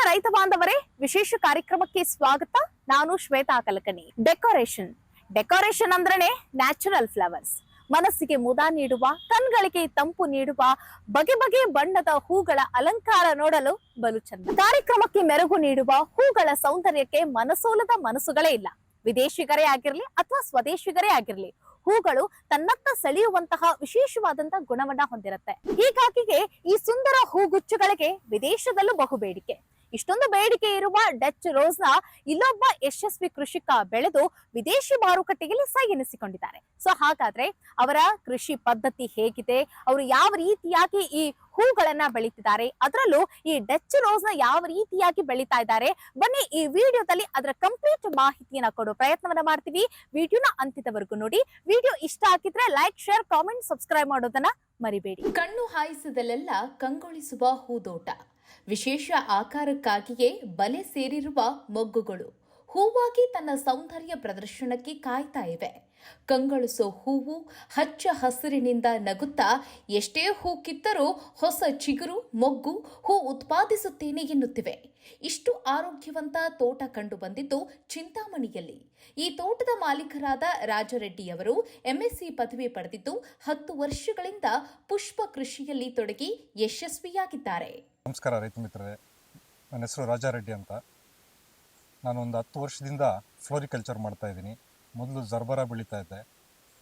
ರೈತ ಬಾಂಧವರೇ, ವಿಶೇಷ ಕಾರ್ಯಕ್ರಮಕ್ಕೆ ಸ್ವಾಗತ. ನಾನು ಶ್ವೇತಾ ಕಲಕನಿ. ಡೆಕೋರೇಷನ್ ಅಂದ್ರೇನೆ ನ್ಯಾಚುರಲ್ ಫ್ಲವರ್ಸ್. ಮನಸ್ಸಿಗೆ ಮುದ ನೀಡುವ, ಕಣ್ಗಳಿಗೆ ತಂಪು ನೀಡುವ ಬಗೆ ಬಗೆ ಬಣ್ಣದ ಹೂಗಳ ಅಲಂಕಾರ ನೋಡಲು ಬಲು ಚಂದ. ಕಾರ್ಯಕ್ರಮಕ್ಕೆ ಮೆರುಗು ನೀಡುವ ಹೂಗಳ ಸೌಂದರ್ಯಕ್ಕೆ ಮನಸೋಲದ ಮನಸ್ಸುಗಳೇ ಇಲ್ಲ. ವಿದೇಶಿಗರೇ ಆಗಿರ್ಲಿ ಅಥವಾ ಸ್ವದೇಶಿಗರೇ ಆಗಿರ್ಲಿ, ಹೂಗಳು ತನ್ನತ್ತ ಸೆಳೆಯುವಂತಹ ವಿಶೇಷವಾದಂತಹ ಗುಣವನ್ನ ಹೊಂದಿರುತ್ತೆ. ಹೀಗಾಗಿಯೇ ಈ ಸುಂದರ ಹೂಗುಚ್ಚುಗಳಿಗೆ ವಿದೇಶದಲ್ಲೂ ಬಹು ಬೇಡಿಕೆ. ಇಷ್ಟೊಂದು ಬೇಡಿಕೆ ಇರುವ ಡಚ್ ರೋಸ್ ನ ಇಲ್ಲೊಬ್ಬ ಯಶಸ್ವಿ ಕೃಷಿಕ ಬೆಳೆದು ವಿದೇಶಿ ಮಾರುಕಟ್ಟೆಯಲ್ಲಿ ಸೈ ಎನಿಸಿಕೊಂಡಿದ್ದಾರೆ. ಸೊ ಹಾಗಾದ್ರೆ ಅವರ ಕೃಷಿ ಪದ್ಧತಿ ಹೇಗಿದೆ, ಅವರು ಯಾವ ರೀತಿಯಾಗಿ ಈ ಹೂಗಳನ್ನ ಬೆಳೀತಿದ್ದಾರೆ, ಅದರಲ್ಲೂ ಈ ಡಚ್ ರೋಸ್ ನ ಯಾವ ರೀತಿಯಾಗಿ ಬೆಳೀತಾ ಇದ್ದಾರೆ, ಬನ್ನಿ ಈ ವಿಡಿಯೋದಲ್ಲಿ ಅದರ ಕಂಪ್ಲೀಟ್ ಮಾಹಿತಿಯನ್ನ ಕೊಡೋ ಪ್ರಯತ್ನವನ್ನ ಮಾಡ್ತೀವಿ. ವಿಡಿಯೋನ ಅಂತ್ಯದವರೆಗೂ ನೋಡಿ. ವಿಡಿಯೋ ಇಷ್ಟ ಆಗಿದ್ರೆ ಲೈಕ್, ಶೇರ್, ಕಾಮೆಂಟ್, ಸಬ್ಸ್ಕ್ರೈಬ್ ಮಾಡೋದನ್ನ ಮರಿಬೇಡಿ. ಕಣ್ಣು ಹಾಯಿಸಿದಲೆಲ್ಲ ಕಂಗೊಳಿಸುವ ಹೂದೋಟ, ವಿಶೇಷ ಆಕಾರಕ್ಕಾಗಿಯೇ ಬಲೆ ಸೇರಿರುವ ಮೊಗ್ಗುಗಳು ಹೂವಾಗಿ ತನ್ನ ಸೌಂದರ್ಯ ಪ್ರದರ್ಶನಕ್ಕೆ ಕಾಯ್ತಾ ಇವೆ. ಕಂಗೊಳಿಸೋ ಹೂವು ಹಚ್ಚ ಹಸಿರಿನಿಂದ ನಗುತ್ತಾ ಎಷ್ಟೇ ಹೂ ಕಿತ್ತರೂ ಹೊಸ ಚಿಗುರು ಮೊಗ್ಗು ಹೂ ಉತ್ಪಾದಿಸುತ್ತೇನೆ ಎನ್ನುತ್ತಿವೆ. ಇಷ್ಟು ಆರೋಗ್ಯವಂತ ತೋಟ ಕಂಡು ಬಂದಿದ್ದು ಚಿಂತಾಮಣಿಯಲ್ಲಿ. ಈ ತೋಟದ ಮಾಲೀಕರಾದ ರಾಜರೆಡ್ಡಿಯವರು ಎಂಎಸ್ಸಿ ಪದವಿ ಪಡೆದಿದ್ದು 10 ವರ್ಷಗಳಿಂದ ಪುಷ್ಪ ಕೃಷಿಯಲ್ಲಿ ತೊಡಗಿ ಯಶಸ್ವಿಯಾಗಿದ್ದಾರೆ. ನಮಸ್ಕಾರ ರೈತ ಮಿತ್ರರೇ, ನನ್ನ ಹೆಸರು ರಾಜಾರೆಡ್ಡಿ ಅಂತ. ನಾನೊಂದು 10 ವರ್ಷದಿಂದ ಫ್ಲೋರಿಕಲ್ಚರ್ ಮಾಡ್ತಾ ಇದ್ದೀನಿ. ಮೊದಲು ಜರ್ಬರಾ ಬೆಳೀತಾ ಇದ್ದೆ,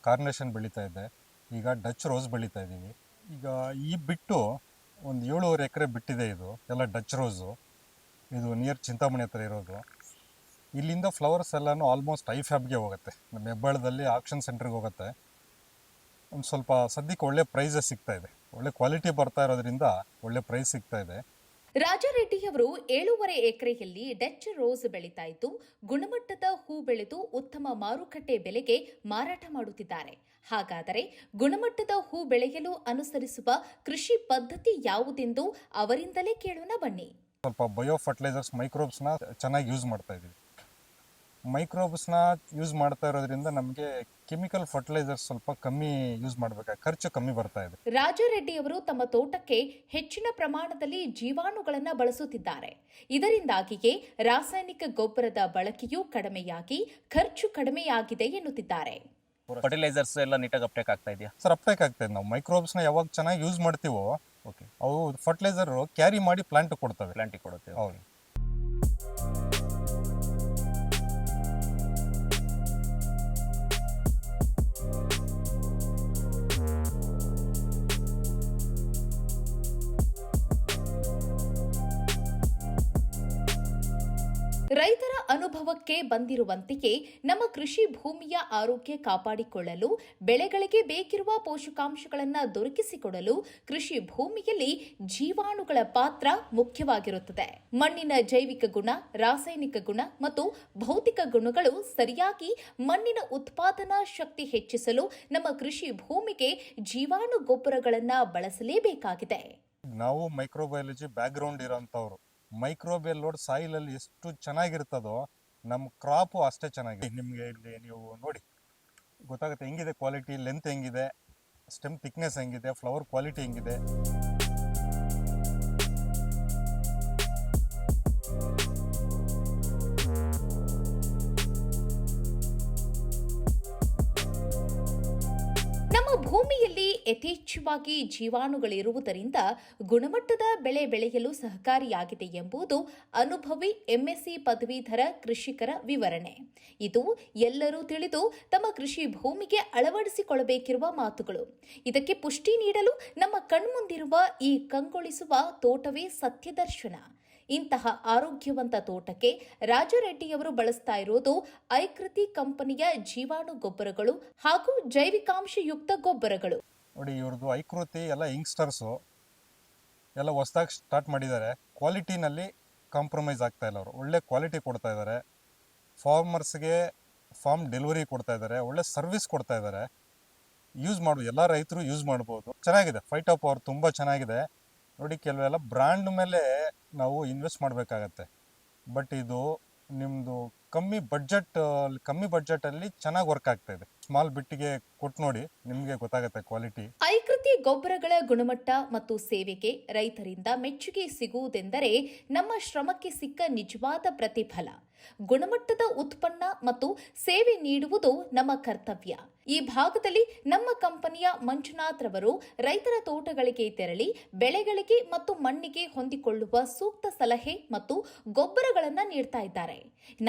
ಕಾರ್ನೇಷನ್ ಬೆಳೀತಾ ಇದ್ದೆ, ಈಗ ಡಚ್ ರೋಸ್ ಬೆಳೀತಾ ಇದ್ದೀವಿ. ಈಗ ಈ ಬಿಟ್ಟು ಒಂದು 7.5 ಎಕರೆ ಬಿಟ್ಟಿದೆ. ಇದು ಎಲ್ಲ ಡಚ್ ರೋಸು. ಇದು ನಿಯರ್ ಚಿಂತಾಮಣಿ ಹತ್ರ ಇರೋದು. ಇಲ್ಲಿಂದ ಫ್ಲವರ್ಸ್ ಎಲ್ಲನೂ ಆಲ್ಮೋಸ್ಟ್ ಐಫ್ಯಾಬ್ಗೆ ಹೋಗುತ್ತೆ. ನಮ್ಮ ಹೆಬ್ಬಾಳದಲ್ಲಿ ಆಕ್ಷನ್ ಸೆಂಟ್ರಿಗೆ ಹೋಗುತ್ತೆ. ಒಂದು ಸ್ವಲ್ಪ ಸದ್ಯಕ್ಕೆ ಒಳ್ಳೆ ಪ್ರೈಸಸ್ ಸಿಗ್ತಾ ಇದೆ. ಒಳ್ಳೆ ಕ್ವಾಲಿಟಿ ಬರ್ತಾ ಇರೋದ್ರಿಂದ ಒಳ್ಳೆ ಪ್ರೈಸ್ ಸಿಗ್ತಾ ಇದೆ. ರಾಜರೆಡ್ಡಿಯವರು 7.5 ಎಕರೆಯಲ್ಲಿ ಡಚ್ ರೋಸ್ ಬೆಳೀತಾ ಇದ್ದು ಗುಣಮಟ್ಟದ ಹೂ ಬೆಳೆದು ಉತ್ತಮ ಮಾರುಕಟ್ಟೆ ಬೆಲೆಗೆ ಮಾರಾಟ ಮಾಡುತ್ತಿದ್ದಾರೆ. ಹಾಗಾದರೆ ಗುಣಮಟ್ಟದ ಹೂ ಬೆಳೆಯಲು ಅನುಸರಿಸುವ ಕೃಷಿ ಪದ್ಧತಿ ಯಾವುದೆಂದು ಅವರಿಂದಲೇ ಕೇಳೋಣ ಬನ್ನಿ. ಸ್ವಲ್ಪ ಬಯೋ ಫರ್ಟಿಲೈಸರ್ಸ್, ಮೈಕ್ರೋಬ್ಸ್ನ ಚೆನ್ನಾಗಿ ಯೂಸ್ ಮಾಡ್ತಾ ಇದ್ದೀವಿ. ಮೈಕ್ರೋಬ್ಸ್ನ ಯೂಸ್ ಮಾಡ್ತಾ ಇರೋದ್ರಿಂದ ನಮಗೆ ಕೆಮಿಕಲ್ ಫರ್ಟಿಲೈಸರ್ಸ್ ಸ್ವಲ್ಪ ಕಮ್ಮಿ ಯೂಸ್ ಮಾಡಬೇಕಾಗಿ ಖರ್ಚು ಕಮ್ಮಿ ಬರ್ತಾ ಇದೆ. ರಾಜರೆಡ್ಡಿಯವರು ತಮ್ಮ ತೋಟಕ್ಕೆ ಹೆಚ್ಚಿನ ಪ್ರಮಾಣದಲ್ಲಿ ಜೀವಾಣುಗಳನ್ನು ಬಳಸುತ್ತಿದ್ದಾರೆ. ಇದರಿಂದಾಗಿಯೇ ರಾಸಾಯನಿಕ ಗೊಬ್ಬರದ ಬಳಕೆಯೂ ಕಡಿಮೆಯಾಗಿ ಖರ್ಚು ಕಡಿಮೆಯಾಗಿದೆ ಎನ್ನುತ್ತಿದ್ದಾರೆ. ಫರ್ಟಿಲೈಸರ್ಸ್ ಎಲ್ಲ ನೀಟಾಗಿ ಅಪ್ಟೇಕ್ ಆಗ್ತಾ ಇದೆಯಾ ಸರ್? ಅಪ್ಟೇಕ್ ಆಗ್ತಾ ಇದೆ. ನಾವು ಮೈಕ್ರೋಬ್ಸ್ನ ಯಾವಾಗ ಚೆನ್ನಾಗಿ ಯೂಸ್ ಮಾಡ್ತೀವೋ ಅವು ಫರ್ಟಿಲೈಸರ್ ಕ್ಯಾರಿ ಮಾಡಿ ಪ್ಲಾಂಟಿಗೆ ಕೊಡುತ್ತೆ. ಹೌದು. ರೈತರ ಅನುಭವಕ್ಕೆ ಬಂದಿರುವಂತೆಯೇ ನಮ್ಮ ಕೃಷಿ ಭೂಮಿಯ ಆರೋಗ್ಯ ಕಾಪಾಡಿಕೊಳ್ಳಲು, ಬೆಳೆಗಳಿಗೆ ಬೇಕಿರುವ ಪೋಷಕಾಂಶಗಳನ್ನು ದೊರಕಿಸಿಕೊಡಲು ಕೃಷಿ ಭೂಮಿಯಲ್ಲಿ ಜೀವಾಣುಗಳ ಪಾತ್ರ ಮುಖ್ಯವಾಗಿರುತ್ತದೆ. ಮಣ್ಣಿನ ಜೈವಿಕ ಗುಣ, ರಾಸಾಯನಿಕ ಗುಣ ಮತ್ತು ಭೌತಿಕ ಗುಣಗಳು ಸರಿಯಾಗಿ ಮಣ್ಣಿನ ಉತ್ಪಾದನಾ ಶಕ್ತಿ ಹೆಚ್ಚಿಸಲು ನಮ್ಮ ಕೃಷಿ ಭೂಮಿಗೆ ಜೀವಾಣು ಗೊಬ್ಬರಗಳನ್ನು ಬಳಸಲೇಬೇಕಾಗಿದೆ. ನಾವು ಮೈಕ್ರೋಬಯಾಲಜಿ ಬ್ಯಾಕ್ಗ್ರೌಂಡ್ ಇರೋಂಥವ್ರು. ಮೈಕ್ರೋಬಿಯಲ್ ಲೋಡ್ ಸಾಯಿಲ್ ಅಲ್ಲಿ ಎಷ್ಟು ಚೆನ್ನಾಗಿರ್ತದೋ ನಮ್ಮ ಕ್ರಾಪು ಅಷ್ಟೇ ಚೆನ್ನಾಗಿದೆ. ನಿಮಗೆ ಇಲ್ಲಿ ನೀವು ನೋಡಿ ಗೊತ್ತಾಗುತ್ತೆ ಹೆಂಗಿದೆ ಕ್ವಾಲಿಟಿ, ಲೆಂತ್ ಹೆಂಗಿದೆ, ಸ್ಟೆಮ್ ಥಿಕ್ನೆಸ್ ಹೆಂಗಿದೆ, ಫ್ಲವರ್ ಕ್ವಾಲಿಟಿ ಹೆಂಗಿದೆ. ನಮ್ಮ ಭೂಮಿಯಲ್ಲಿ ಯಥೇಚ್ಛವಾಗಿ ಜೀವಾಣುಗಳಿರುವುದರಿಂದ ಗುಣಮಟ್ಟದ ಬೆಳೆ ಬೆಳೆಯಲು ಸಹಕಾರಿಯಾಗಿದೆ ಎಂಬುದು ಅನುಭವಿ ಎಂಎಸ್ಸಿ ಪದವೀಧರ ಕೃಷಿಕರ ವಿವರಣೆ. ಇದು ಎಲ್ಲರೂ ತಿಳಿದು ತಮ್ಮ ಕೃಷಿ ಭೂಮಿಗೆ ಅಳವಡಿಸಿಕೊಳ್ಳಬೇಕಿರುವ ಮಾತುಗಳು. ಇದಕ್ಕೆ ಪುಷ್ಟಿ ನೀಡಲು ನಮ್ಮ ಕಣ್ಮುಂದಿರುವ ಈ ಕಂಗೊಳಿಸುವ ತೋಟವೇ ಸತ್ಯದರ್ಶನ. ಇಂತಹ ಆರೋಗ್ಯವಂತ ತೋಟಕ್ಕೆ ರಾಜರೆಡ್ಡಿಯವರು ಬಳಸ್ತಾ ಇರೋದು ಐಕೃತಿ ಕಂಪನಿಯ ಜೀವಾಣು ಗೊಬ್ಬರಗಳು ಹಾಗೂ ಜೈವಿಕಾಂಶಯುಕ್ತ ಗೊಬ್ಬರಗಳು. ನೋಡಿ, ಇವ್ರದ್ದು ಐಕೃತಿ ಎಲ್ಲ ಯಂಗ್ಸ್ಟರ್ಸು ಎಲ್ಲ ಹೊಸದಾಗಿ ಸ್ಟಾರ್ಟ್ ಮಾಡಿದ್ದಾರೆ. ಕ್ವಾಲಿಟಿನಲ್ಲಿ ಕಾಂಪ್ರಮೈಸ್ ಆಗ್ತಾ ಇಲ್ಲ. ಅವರು ಒಳ್ಳೆ ಕ್ವಾಲಿಟಿ ಕೊಡ್ತಾ ಇದ್ದಾರೆ. ಫಾರ್ಮರ್ಸ್ಗೆ ಫಾರ್ಮ್ ಡೆಲಿವರಿ ಕೊಡ್ತಾ ಇದ್ದಾರೆ. ಒಳ್ಳೆ ಸರ್ವಿಸ್ ಕೊಡ್ತಾ ಇದ್ದಾರೆ. ಯೂಸ್ ಮಾಡ್ಬೋದು, ಎಲ್ಲ ರೈತರು ಯೂಸ್ ಮಾಡ್ಬೋದು. ಚೆನ್ನಾಗಿದೆ. ಫೈಟ್ ಆಫ್ ಪವರ್ ತುಂಬ ಚೆನ್ನಾಗಿದೆ. ನೋಡಿ, ಕೆಲವೆಲ್ಲ ಬ್ರ್ಯಾಂಡ್ ಮೇಲೆ ನಾವು ಇನ್ವೆಸ್ಟ್ ಮಾಡಬೇಕಾಗತ್ತೆ. ಬಟ್ ಇದು ನಿಮ್ಮದು ಕಮ್ಮಿ ಬಡ್ಜೆಟಲ್ಲಿ ಚೆನ್ನಾಗಿ ವರ್ಕ್ ಆಗ್ತಾ ಇದೆ. ಸ್ಮಾಲ್ ಬಿಟ್ಟಿಗೆ ಕೊಟ್ಟು ನೋಡಿ, ನಿಮಗೆ ಗೊತ್ತಾಗುತ್ತೆ ಕ್ವಾಲಿಟಿ. ಐಕೃತಿ ಪ್ರಕೃತಿ ಗೊಬ್ಬರಗಳ ಗುಣಮಟ್ಟ ಮತ್ತು ಸೇವೆಗೆ ರೈತರಿಂದ ಮೆಚ್ಚುಗೆ ಸಿಗುವುದೆಂದರೆ ನಮ್ಮ ಶ್ರಮಕ್ಕೆ ಸಿಕ್ಕ ನಿಜವಾದ ಪ್ರತಿಫಲ. ಗುಣಮಟ್ಟದ ಉತ್ಪನ್ನ ಮತ್ತು ಸೇವೆ ನೀಡುವುದು ನಮ್ಮ ಕರ್ತವ್ಯ. ಈ ಭಾಗದಲ್ಲಿ ನಮ್ಮ ಕಂಪನಿಯ ಮಂಜುನಾಥ್ ರವರು ರೈತರ ತೋಟಗಳಿಗೆ ತೆರಳಿ ಬೆಳೆಗಳಿಗೆ ಮತ್ತು ಮಣ್ಣಿಗೆ ಹೊಂದಿಕೊಳ್ಳುವ ಸೂಕ್ತ ಸಲಹೆ ಮತ್ತು ಗೊಬ್ಬರಗಳನ್ನು ನೀಡ್ತಾ ಇದ್ದಾರೆ.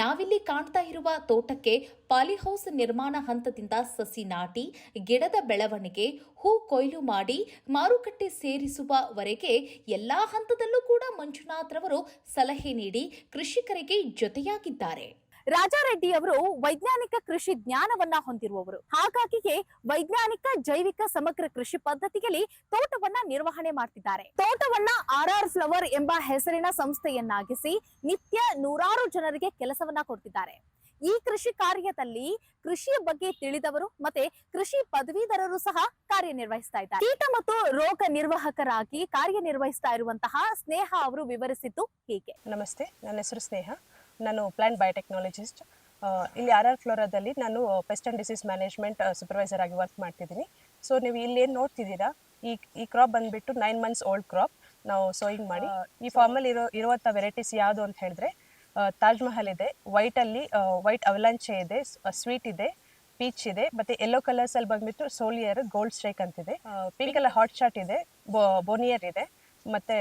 ನಾವಿಲ್ಲಿ ಕಾಣ್ತಾ ಇರುವ ತೋಟಕ್ಕೆ ಪಾಲಿಹೌಸ್ ನಿರ್ಮಾಣ ಹಂತದಿಂದ ಸಸಿ ನಾಟಿ, ಗಿಡದ ಬೆಳವಣಿಗೆ, ಹೂ ಕೊಯ್ಲು ಮಾಡಿ ಮಾರುಕಟ್ಟೆ ಸೇರಿಸುವವರೆಗೆ ಎಲ್ಲಾ ಹಂತದಲ್ಲೂ ಕೂಡ ಮಂಜುನಾಥ್ ರವರು ಸಲಹೆ ನೀಡಿ ಕೃಷಿಕರಿಗೆ ಜೊತೆಯಾಗಿದ್ದಾರೆ. ರಾಜಾರೆಡ್ಡಿ ಅವರು ವೈಜ್ಞಾನಿಕ ಕೃಷಿ ಜ್ಞಾನವನ್ನ ಹೊಂದಿರುವವರು. ಹಾಗಾಗಿಯೇ ವೈಜ್ಞಾನಿಕ ಜೈವಿಕ ಸಮಗ್ರ ಕೃಷಿ ಪದ್ಧತಿಯಲ್ಲಿ ತೋಟವನ್ನ ನಿರ್ವಹಣೆ ಮಾಡ್ತಿದ್ದಾರೆ. ತೋಟವನ್ನ RR ಫ್ಲವರ್ ಎಂಬ ಹೆಸರಿನ ಸಂಸ್ಥೆಯನ್ನಾಗಿಸಿ ನಿತ್ಯ ನೂರಾರು ಜನರಿಗೆ ಕೆಲಸವನ್ನ ಕೊಡ್ತಿದ್ದಾರೆ. ಈ ಕೃಷಿ ಕಾರ್ಯದಲ್ಲಿ ಕೃಷಿಯ ಬಗ್ಗೆ ತಿಳಿದವರು ಮತ್ತೆ ಕೃಷಿ ಪದವೀಧರರು ಸಹ ಕಾರ್ಯನಿರ್ವಹಿಸ್ತಾ ಇದ್ದಾರೆ. ಕೀಟ ಮತ್ತು ರೋಗ ನಿರ್ವಾಹಕರಾಗಿ ಕಾರ್ಯನಿರ್ವಹಿಸ್ತಾ ಇರುವಂತಹ ಸ್ನೇಹ ಅವರು ವಿವರಿಸಿದ್ದು ಹೀಗೆ. ನಮಸ್ತೆ, ನನ್ನ ಹೆಸರು ಸ್ನೇಹ. ನಾನು ಪ್ಲಾಂಟ್ ಬಯೋಟೆಕ್ನಾಲಜಿಸ್ಟ್. ಇಲ್ಲಿ RR ಫ್ಲೋರಾದಲ್ಲಿ ನಾನು pest and disease management supervisor ಆಗಿ ವರ್ಕ್ ಮಾಡ್ತಿದ್ದೀನಿ. ಸೊ ನೀವು ಇಲ್ಲಿ ಏನು ನೋಡ್ತಿದ್ದೀರಾ, ಈ ಕ್ರಾಪ್ ಬಂದುಬಿಟ್ಟು 9 months ಓಲ್ಡ್ ಕ್ರಾಪ್ ನಾವು ಸೋಯಿಂಗ್ ಮಾಡಿ. ಈ ಫಾರ್ಮಲ್ಲಿ ಇರುವಂಥ ವೆರೈಟೀಸ್ ಯಾವುದು ಅಂತ ಹೇಳಿದ್ರೆ ತಾಜ್ ಮಹಲ್ ಇದೆ, ವೈಟಲ್ಲಿ ವೈಟ್ ಅವಲಾಂಚೆ ಇದೆ, ಸ್ವೀಟ್ ಇದೆ, ಪೀಚ್ ಇದೆ, ಮತ್ತು ಯೆಲ್ಲೋ ಕಲರ್ಸಲ್ಲಿ ಬಂದುಬಿಟ್ಟು ಸೋಲಿಯರ್, ಗೋಲ್ಡ್ ಸ್ಟ್ರೈಕ್ ಅಂತಿದೆ, ಪಿಂಕಲ್ಲಿ ಹಾಟ್ ಶಾಟ್ ಇದೆ, ಬೋನಿಯರ್ ಇದೆ, ಮತ್ತು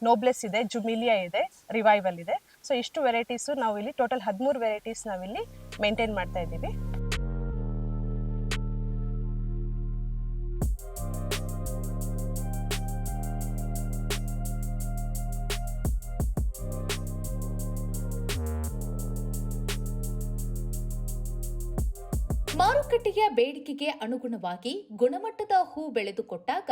ನೋಬ್ಲೆಸ್ ಇದೆ, ಜುಮಿಲಿಯಾ ಇದೆ, ರಿವೈವಲ್ ಇದೆ. ಸೊ ಇಷ್ಟು ವೆರೈಟೀಸು ನಾವು ಇಲ್ಲಿ ಟೋಟಲ್ 13 ವೆರೈಟೀಸ್ ನಾವಿಲ್ಲಿ ಮೇಂಟೈನ್ ಮಾಡ್ತಾ ಇದ್ದೀವಿ. ಮಾರುಕಟ್ಟೆಯ ಬೇಡಿಕೆಗೆ ಅನುಗುಣವಾಗಿ ಗುಣಮಟ್ಟದ ಹೂ ಬೆಳೆದುಕೊಟ್ಟಾಗ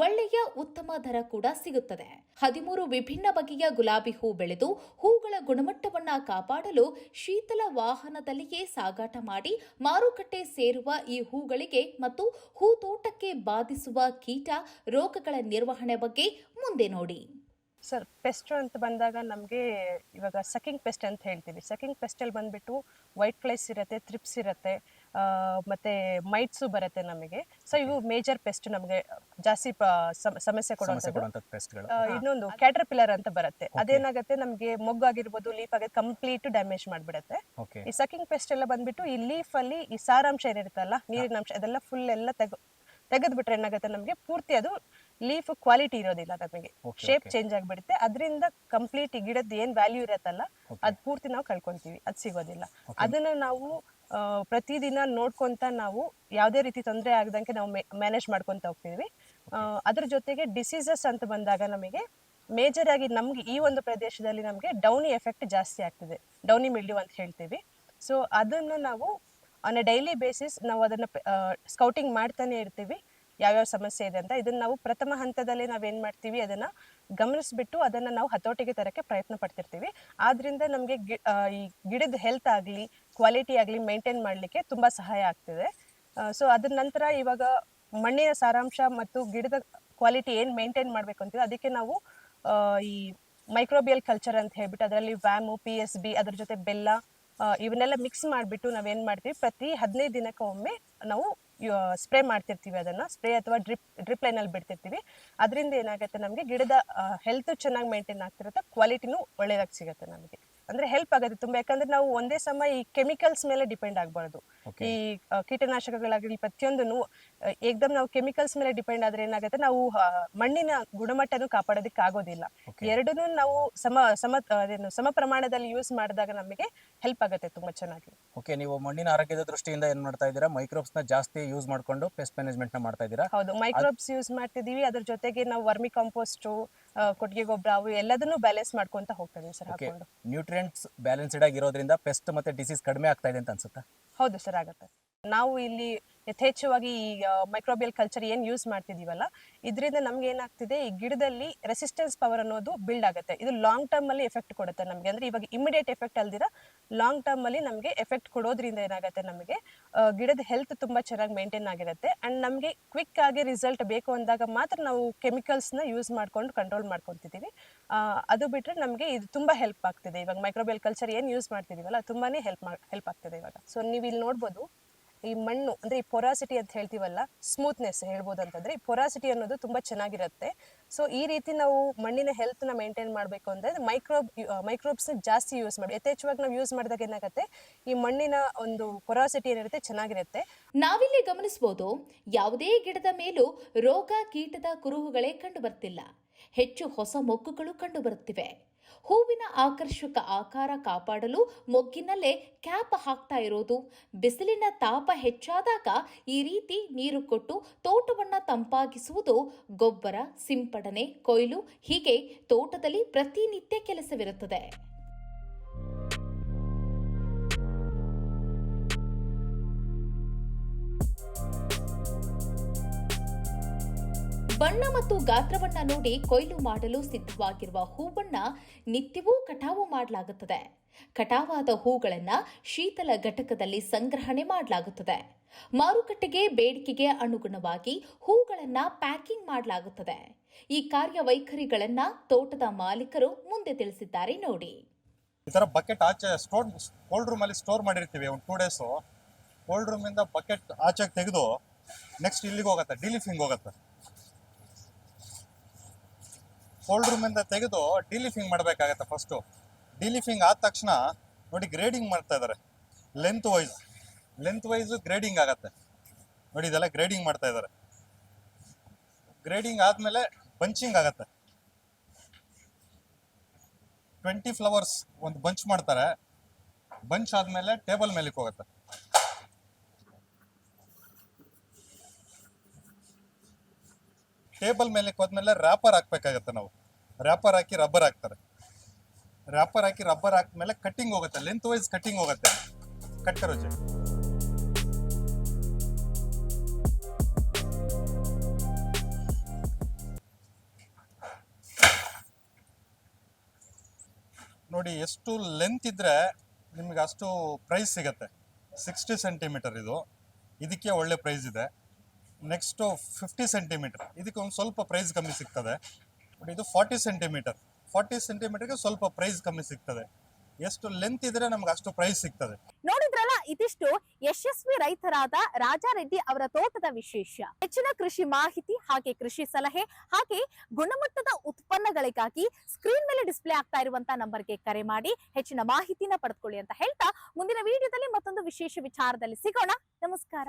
ಒಳ್ಳೆಯ ಉತ್ತಮ ದರ ಕೂಡ ಸಿಗುತ್ತದೆ. 13 ವಿಭಿನ್ನ ಬಗೆಯ ಗುಲಾಬಿ ಹೂ ಬೆಳೆದು ಹೂಗಳ ಗುಣಮಟ್ಟವನ್ನ ಕಾಪಾಡಲು ಶೀತಲ ವಾಹನದಲ್ಲಿಯೇ ಸಾಗಾಟ ಮಾಡಿ ಮಾರುಕಟ್ಟೆ ಸೇರುವ ಈ ಹೂಗಳಿಗೆ ಮತ್ತು ಹೂ ತೋಟಕ್ಕೆ ಬಾಧಿಸುವ ಕೀಟ ರೋಗಗಳ ನಿರ್ವಹಣೆ ಬಗ್ಗೆ ಮುಂದೆ ನೋಡಿ. ಸರ್, ಪೆಸ್ಟ್ ಅಂತ ಬಂದಾಗ ನಮಗೆ ಇವಾಗ ಸಕಿಂಗ್ ಪೆಸ್ಟ್ ಅಂತ ಹೇಳ್ತೀವಿ. ಸಕಿಂಗ್ ಪೆಸ್ಟಲ್ಲಿ ಬಂದುಬಿಟ್ಟು ವೈಟ್ ಫ್ಲೈಸ್ ಇರುತ್ತೆ, ಥ್ರಿಪ್ಸ್ ಇರುತ್ತೆ, ಮತ್ತು ಮೈಟ್ಸು ಬರುತ್ತೆ ನಮಗೆ. ಸೊ ಇವು ಮೇಜರ್ ಪೆಸ್ಟ್ ನಮಗೆ ಜಾಸ್ತಿ ಸಮಸ್ಯೆ ಕೊಡುವಂಥದ್ದು. ಪೆಸ್ಟ್ಗಳು. ಇನ್ನೊಂದು ಕ್ಯಾಟರ್ಪಿಲ್ಲರ್ ಅಂತ ಬರುತ್ತೆ. ಅದೇನಾಗುತ್ತೆ, ನಮಗೆ ಮೊಗ್ಗಾಗಿರ್ಬೋದು, ಲೀಫ್ ಆಗಿ ಕಂಪ್ಲೀಟ್ ಡ್ಯಾಮೇಜ್ ಮಾಡಿಬಿಡುತ್ತೆ. ಈ ಸಕಿಂಗ್ ಪೆಸ್ಟ್ ಎಲ್ಲ ಬಂದುಬಿಟ್ಟು ಈ ಲೀಫಲ್ಲಿ ಈ ಸಾರಾಂಶ ಏನಿರುತ್ತಲ್ಲ, ನೀರಿನ ಅಂಶ, ಅದೆಲ್ಲ ಫುಲ್ ಎಲ್ಲ ತೆಗೆದ್ಬಿಟ್ರೆ ಏನಾಗುತ್ತೆ, ನಮಗೆ ಪೂರ್ತಿ ಅದು ಲೀಫ್ ಕ್ವಾಲಿಟಿ ಇರೋದಿಲ್ಲ, ನಮಗೆ ಶೇಪ್ ಚೇಂಜ್ ಆಗಿಬಿಡುತ್ತೆ. ಅದರಿಂದ ಕಂಪ್ಲೀಟ್ ಈ ಗಿಡದ ಏನು ವ್ಯಾಲ್ಯೂ ಇರತ್ತಲ್ಲ ಅದು ಪೂರ್ತಿ ನಾವು ಕಳ್ಕೊಂತೀವಿ, ಅದು ಸಿಗೋದಿಲ್ಲ. ಅದನ್ನ ನಾವು ಪ್ರತಿದಿನ ನೋಡ್ಕೊಂತ ನಾವು ಯಾವುದೇ ರೀತಿ ತೊಂದರೆ ಆಗದಂಗೆ ನಾವು ಮ್ಯಾನೇಜ್ ಮಾಡ್ಕೊತ ಹೋಗ್ತೀವಿ. ಅದ್ರ ಜೊತೆಗೆ ಡಿಸೀಸಸ್ ಅಂತ ಬಂದಾಗ ನಮಗೆ ಮೇಜರ್ ಆಗಿ ನಮ್ಗೆ ಈ ಒಂದು ಪ್ರದೇಶದಲ್ಲಿ ನಮಗೆ ಡೌನಿ ಎಫೆಕ್ಟ್ ಜಾಸ್ತಿ ಆಗ್ತಿದೆ, ಡೌನಿ ಮಿಲ್ಡ್ಯೂ ಅಂತ ಹೇಳ್ತೀವಿ. ಸೊ ಅದನ್ನು ನಾವು ಆನ್ ಎ ಡೈಲಿ ಬೇಸಿಸ್ ನಾವು ಅದನ್ನು ಸ್ಕೌಟಿಂಗ್ ಮಾಡ್ತಾನೆ ಇರ್ತೀವಿ, ಯಾವ್ಯಾವ ಸಮಸ್ಯೆ ಇದೆ ಅಂತ. ಇದನ್ನು ನಾವು ಪ್ರಥಮ ಹಂತದಲ್ಲಿ ನಾವೇನು ಮಾಡ್ತೀವಿ, ಅದನ್ನು ಗಮನಿಸ್ಬಿಟ್ಟು ಅದನ್ನು ನಾವು ಹತೋಟಿಗೆ ತರೋಕ್ಕೆ ಪ್ರಯತ್ನ ಪಡ್ತಿರ್ತೀವಿ. ಆದ್ದರಿಂದ ನಮಗೆ ಈ ಗಿಡದ ಹೆಲ್ತ್ ಆಗಲಿ ಕ್ವಾಲಿಟಿ ಆಗಲಿ ಮೇಂಟೈನ್ ಮಾಡಲಿಕ್ಕೆ ತುಂಬ ಸಹಾಯ ಆಗ್ತಿದೆ. ಸೊ ಅದ್ರ ನಂತರ ಇವಾಗ ಮಣ್ಣಿನ ಸಾರಾಂಶ ಮತ್ತು ಗಿಡದ ಕ್ವಾಲಿಟಿ ಏನು ಮೇಂಟೈನ್ ಮಾಡಬೇಕು ಅಂತೀವಿ, ಅದಕ್ಕೆ ನಾವು ಈ ಮೈಕ್ರೋಬಿಯಲ್ ಕಲ್ಚರ್ ಅಂತ ಹೇಳ್ಬಿಟ್ಟು ಅದರಲ್ಲಿ ವ್ಯಾಮು, PSB, ಅದ್ರ ಜೊತೆ ಬೆಲ್ಲ, ಇವನ್ನೆಲ್ಲ ಮಿಕ್ಸ್ ಮಾಡಿಬಿಟ್ಟು ನಾವೇನು ಮಾಡ್ತೀವಿ, ಪ್ರತಿ 15 ದಿನಕ್ಕೆ ಒಮ್ಮೆ ನಾವು ಸ್ಪ್ರೇ ಮಾಡ್ತಿರ್ತೀವಿ. ಅದನ್ನು ಸ್ಪ್ರೇ ಅಥವಾ ಡ್ರಿಪ್ ಲೈನಲ್ಲಿ ಬಿಡ್ತಿರ್ತೀವಿ. ಅದರಿಂದ ಏನಾಗುತ್ತೆ, ನಮಗೆ ಗಿಡದ ಹೆಲ್ತ್ ಚೆನ್ನಾಗಿ ಮೇಂಟೈನ್ ಆಗ್ತಿರುತ್ತೆ, ಕ್ವಾಲಿಟಿನೂ ಒಳ್ಳೆಯದಾಗಿ ಸಿಗುತ್ತೆ ನಮಗೆ. ಅಂದರೆ ಹೆಲ್ಪ್ ಆಗುತ್ತೆ ತುಂಬ. ಯಾಕಂದರೆ ನಾವು ಒಂದೇ ಸಮ ಈ ಕೆಮಿಕಲ್ಸ್ ಮೇಲೆ ಡಿಪೆಂಡ್ ಆಗಬಾರ್ದು. ಈ ಕೀಟನಾಶಕಗಳಾಗಲಿ ಪ್ರತಿಯೊಂದನ್ನು ಏಕದಮ್ ನಾವು ಕೆಮಿಕಲ್ಸ್ ಮೇಲೆ ಡಿಪೆಂಡ್ ಆದರೆ ಏನಾಗುತ್ತೆ, ನಾವು ಮಣ್ಣಿನ ಗುಣಮಟ್ಟನೂ ಕಾಪಾಡೋದಕ್ಕೆ ಆಗೋದಿಲ್ಲ. ಎರಡನ್ನೂ ನಾವು ಸಮ ಪ್ರಮಾಣದಲ್ಲಿ ಯೂಸ್ ಮಾಡಿದಾಗ ನಮಗೆ ಹೆಲ್ಪ್ ಆಗುತ್ತೆ ತುಂಬ ಚೆನ್ನಾಗಿ. ಓಕೆ, ನೀವು ಮಣ್ಣಿನ ಆರೋಗ್ಯದ ದೃಷ್ಟಿಯಿಂದ ಏನು ಮಾಡ್ತಾ ಇದ್ದೀರಾ, ಮೈಕ್ರೋಬ್ಸ್ನ ಜಾಸ್ತಿ ಯೂಸ್ ಮಾಡಿಕೊಂಡು ಪೆಸ್ಟ್ ಮ್ಯಾನೇಜ್ಮೆಂಟ್ನ ಮಾಡ್ತಾ ಇದ್ದೀರಾ? ಹೌದು, ಮೈಕ್ರೋಬ್ಸ್ ಯೂಸ್ ಮಾಡ್ತಿದ್ದೀವಿ. ಅದ್ರ ಜೊತೆಗೆ ನಾವು ವರ್ಮಿ ಕಾಂಪೋಸ್ಟು, ಕೊಟ್ಟಿಗೆ ಗೊಬ್ಬರ, ಅವು ಎಲ್ಲದನ್ನೂ ಬ್ಯಾಲೆನ್ಸ್ ಮಾಡ್ಕೊಂತ ಹೋಗ್ತಾ ಇದೀವಿ ಸರ್. ಹಾಕೊಂಡು ನ್ಯೂಟ್ರಿಯೆಂಟ್ಸ್ ಬ್ಯಾಲೆನ್ಸ್ಡ್ ಆಗಿರೋದ್ರಿಂದ ಪೆಸ್ಟ್ ಮತ್ತೆ ಡಿಸೀಸ್ ಕಡಿಮೆ ಆಗ್ತಾ ಇದೆ ಅಂತ ಅನ್ಸುತ್ತಾ? ಹೌದು ಸರ್, ಆಗುತ್ತೆ. ನಾವು ಇಲ್ಲಿ ಯಥೇಚ್ಛವಾಗಿ ಈ ಮೈಕ್ರೋಬಿಯಲ್ ಕಲ್ಚರ್ ಏನು ಯೂಸ್ ಮಾಡ್ತಿದೀವಲ್ಲ, ಇದರಿಂದ ನಮ್ಗೆ ಏನಾಗ್ತಿದೆ, ಈ ಗಿಡದಲ್ಲಿ ರೆಸಿಸ್ಟೆನ್ಸ್ ಪವರ್ ಅನ್ನೋದು ಬಿಲ್ಡ್ ಆಗುತ್ತೆ. ಇದು ಲಾಂಗ್ ಟರ್ಮ್ ಅಲ್ಲಿ ಎಫೆಕ್ಟ್ ಕೊಡುತ್ತೆ ನಮಗೆ. ಅಂದ್ರೆ ಇವಾಗ ಇಮಿಡಿಯೇಟ್ ಎಫೆಕ್ಟ್ ಅಲ್ದಿರ ಲಾಂಗ್ ಟರ್ಮ್ ಅಲ್ಲಿ ನಮಗೆ ಎಫೆಕ್ಟ್ ಕೊಡೋದ್ರಿಂದ ಏನಾಗುತ್ತೆ, ನಮಗೆ ಗಿಡದ ಹೆಲ್ತ್ ತುಂಬಾ ಚೆನ್ನಾಗಿ ಮೇಂಟೈನ್ ಆಗಿರುತ್ತೆ. ಅಂಡ್ ನಮಗೆ ಕ್ವಿಕ್ ಆಗಿ ರಿಸಲ್ಟ್ ಬೇಕು ಅಂದಾಗ ಮಾತ್ರ ನಾವು ಕೆಮಿಕಲ್ಸ್ನ ಯೂಸ್ ಮಾಡ್ಕೊಂಡು ಕಂಟ್ರೋಲ್ ಮಾಡ್ಕೊತಿದ್ದೀವಿ. ಅದು ಬಿಟ್ಟರೆ ನಮಗೆ ಇದು ತುಂಬಾ ಹೆಲ್ಪ್ ಆಗ್ತಿದೆ. ಇವಾಗ ಮೈಕ್ರೋಬಿಯಲ್ ಕಲ್ಚರ್ ಏನು ಯೂಸ್ ಮಾಡ್ತಿದೀವಲ್ಲ, ತುಂಬಾನೇ ಹೆಲ್ಪ್ ಆಗ್ತಿದೆ ಇವಾಗ. ಸೊ ನೀವು ಇಲ್ಲಿ ನೋಡ್ಬೋದು, ಈ ಮಣ್ಣು ಅಂದ್ರೆ ಈ ಪೊರಾಸಿಟಿ ಅಂತ ಹೇಳ್ತೀವಲ್ಲ, ಸ್ಮೂತ್ನೆಸ್ ಹೇಳ್ಬೋದು ಅಂತಂದ್ರೆ, ಈ ಪೊರಾಸಿಟಿ ಅನ್ನೋದು ತುಂಬಾ ಚೆನ್ನಾಗಿರುತ್ತೆ. ಸೊ ಈ ರೀತಿ ನಾವು ಮಣ್ಣಿನ ಹೆಲ್ತ್ ನ ಮೇಂಟೈನ್ ಮಾಡಬೇಕು ಅಂದ್ರೆ ಮೈಕ್ರೋಬ್ಸ್ ಜಾಸ್ತಿ ಯೂಸ್ ಮಾಡಿ, ಯಥೇಚ್ಛವಾಗಿ ನಾವು ಯೂಸ್ ಮಾಡಿದಾಗ ಏನಾಗುತ್ತೆ, ಈ ಮಣ್ಣಿನ ಒಂದು ಪೊರಾಸಿಟಿ ಏನಿರುತ್ತೆ ಚೆನ್ನಾಗಿರುತ್ತೆ. ನಾವಿಲ್ಲಿ ಗಮನಿಸಬಹುದು, ಯಾವುದೇ ಗಿಡದ ಮೇಲೂ ರೋಗ ಕೀಟದ ಕುರುಹುಗಳೇ ಕಂಡು ಬರ್ತಿಲ್ಲ. ಹೆಚ್ಚು ಹೊಸ ಮೊಗ್ಗುಗಳು ಕಂಡು ಬರುತ್ತಿವೆ. ಹೂವಿನ ಆಕರ್ಷಕ ಆಕಾರ ಕಾಪಾಡಲು ಮೊಗ್ಗಿನಲ್ಲೇ ಕ್ಯಾಪ್ ಹಾಕ್ತಾ ಇರೋದು, ಬಿಸಿಲಿನ ತಾಪ ಹೆಚ್ಚಾದಾಗ ಈ ರೀತಿ ನೀರು ಕೊಟ್ಟು ತೋಟವನ್ನ ತಂಪಾಗಿಸುವುದು, ಗೊಬ್ಬರ ಸಿಂಪಡಣೆ, ಕೊಯ್ಲು, ಹೀಗೆ ತೋಟದಲ್ಲಿ ಪ್ರತಿನಿತ್ಯ ಕೆಲಸವಿರುತ್ತದೆ. ಬಣ್ಣ ಮತ್ತು ಗಾತ್ರವನ್ನ ನೋಡಿ ಕೊಯ್ಲು ಮಾಡಲು ಸಿದ್ಧವಾಗಿರುವ ಹೂವನ್ನ ನಿತ್ಯವೂ ಕಟಾವು ಮಾಡಲಾಗುತ್ತದೆ. ಕಟಾವಾದ ಹೂಗಳನ್ನ ಶೀತಲ ಘಟಕದಲ್ಲಿ ಸಂಗ್ರಹಣೆ ಮಾಡಲಾಗುತ್ತದೆ. ಮಾರುಕಟ್ಟೆಗೆ ಬೇಡಿಕೆಗೆ ಅನುಗುಣವಾಗಿ ಹೂಗಳನ್ನ ಪ್ಯಾಕಿಂಗ್ ಮಾಡಲಾಗುತ್ತದೆ. ಈ ಕಾರ್ಯವೈಖರಿಗಳನ್ನ ತೋಟದ ಮಾಲೀಕರು ಮುಂದೆ ತಿಳಿಸಿದ್ದಾರೆ ನೋಡಿ. ಈ ತರ ಬಕೆಟ್ ಆಚೆ ಕೋಲ್ಡ್ ರೂಮ್ ಅಲ್ಲಿ ಸ್ಟೋರ್ ಮಾಡಿರ್ತೀವಿ ಒಂದು 2 ಡೇಸ್. ಕೋಲ್ಡ್ ರೂಮ್ ಇಂದ ಬಕೆಟ್ ಆಚೆಗೆ ತೆಗೆದು ನೆಕ್ಸ್ಟ್ ಇಲ್ಲಿಗೆ ಹೋಗುತ್ತೆ, ಡಿಲಿಫಿಂಗ್ ಹೋಗುತ್ತೆ. ಕೋಲ್ಡ್ ರೂಮ್ ಇಂದ ತೆಗೆದು ಡಿಲಿಫಿಂಗ್ ಮಾಡಬೇಕಾಗತ್ತೆ. ಫಸ್ಟು ಡಿಲಿಫಿಂಗ್ ಆದ ತಕ್ಷಣ ನೋಡಿ ಗ್ರೇಡಿಂಗ್ ಮಾಡ್ತಾ ಇದ್ದಾರೆ. ಲೆಂತ್ ವೈಸ್ ಗ್ರೇಡಿಂಗ್ ಆಗತ್ತೆ ನೋಡಿ. ಇದೆಲ್ಲ ಗ್ರೇಡಿಂಗ್ ಮಾಡ್ತಾ ಇದ್ದಾರೆ. ಗ್ರೇಡಿಂಗ್ ಆದ್ಮೇಲೆ ಬಂಚಿಂಗ್ ಆಗತ್ತೆ. 20 ಫ್ಲವರ್ಸ್ ಒಂದು ಬಂಚ್ ಮಾಡ್ತಾರೆ. ಬಂಚ್ ಆದ್ಮೇಲೆ ಟೇಬಲ್ ಮೇಲಕ್ಕೆ ಹೋಗುತ್ತೆ. ಟೇಬಲ್ ಮೇಲೆ ಹೋದ್ಮೇಲೆ ರ್ಯಾಪರ್ ಹಾಕ್ಬೇಕಾಗತ್ತೆ. ನಾವು ರ್ಯಾಪರ್ ಹಾಕಿ ರಬ್ಬರ್ ಹಾಕ್ತಾರೆ. ರ್ಯಾಪರ್ ಹಾಕಿ ರಬ್ಬರ್ ಹಾಕ್ಮೇಲೆ ಕಟ್ಟಿಂಗ್ ಹೋಗುತ್ತೆ. ಲೆಂತ್ ವೈಸ್ ಕಟ್ಟಿಂಗ್ ಹೋಗುತ್ತೆ. ಕಟ್ ಕರೋಜೆ ನೋಡಿ, ಎಷ್ಟು ಲೆಂತ್ ಇದ್ರೆ ನಿಮ್ಗೆ ಅಷ್ಟು ಪ್ರೈಸ್ ಸಿಗತ್ತೆ. 60 ಸೆಂಟಿಮೀಟರ್ ಇದಕ್ಕೆ ಒಳ್ಳೆ ಪ್ರೈಸ್ ಇದೆ. ನೆಕ್ಸ್ಟು 50 ಸೆಂಟಿಮೀಟರ್, ಇದಕ್ಕೆ ಒಂದು ಸ್ವಲ್ಪ ಪ್ರೈಸ್ ಕಮ್ಮಿ ಸಿಗ್ತದೆ. ಬಟ್ ಇದು 40 ಸೆಂಟಿಮೀಟರ್ಗೆ ಸ್ವಲ್ಪ ಪ್ರೈಸ್ ಕಮ್ಮಿ ಸಿಗ್ತದೆ. ಎಷ್ಟು ಲೆಂತ್ ಇದ್ರೆ ನಮ್ಗೆ ಅಷ್ಟು ಪ್ರೈಸ್ ಸಿಗ್ತದೆ. ನೋಡಿದ್ರಲ್ಲ, ಇದಿಷ್ಟು ಯಶಸ್ವಿ ರೈತರಾದ ರಾಜಾರೆಡ್ಡಿ ಅವರ ತೋಟದ ವಿಶೇಷ. ಹೆಚ್ಚಿನ ಕೃಷಿ ಮಾಹಿತಿ ಹಾಗೆ ಕೃಷಿ ಸಲಹೆ ಹಾಗೆ ಗುಣಮಟ್ಟದ ಉತ್ಪನ್ನಗಳಿಗಾಗಿ ಸ್ಕ್ರೀನ್ ಮೇಲೆ ಡಿಸ್ಪ್ಲೇ ಆಗ್ತಾ ಇರುವಂತಹ ನಂಬರ್ಗೆ ಕರೆ ಮಾಡಿ ಹೆಚ್ಚಿನ ಮಾಹಿತಿನ ಪಡೆದುಕೊಳ್ಳಿ ಅಂತ ಹೇಳ್ತಾ ಮುಂದಿನ ವಿಡಿಯೋದಲ್ಲಿ ಮತ್ತೊಂದು ವಿಶೇಷ ವಿಚಾರದಲ್ಲಿ ಸಿಗೋಣ. ನಮಸ್ಕಾರ.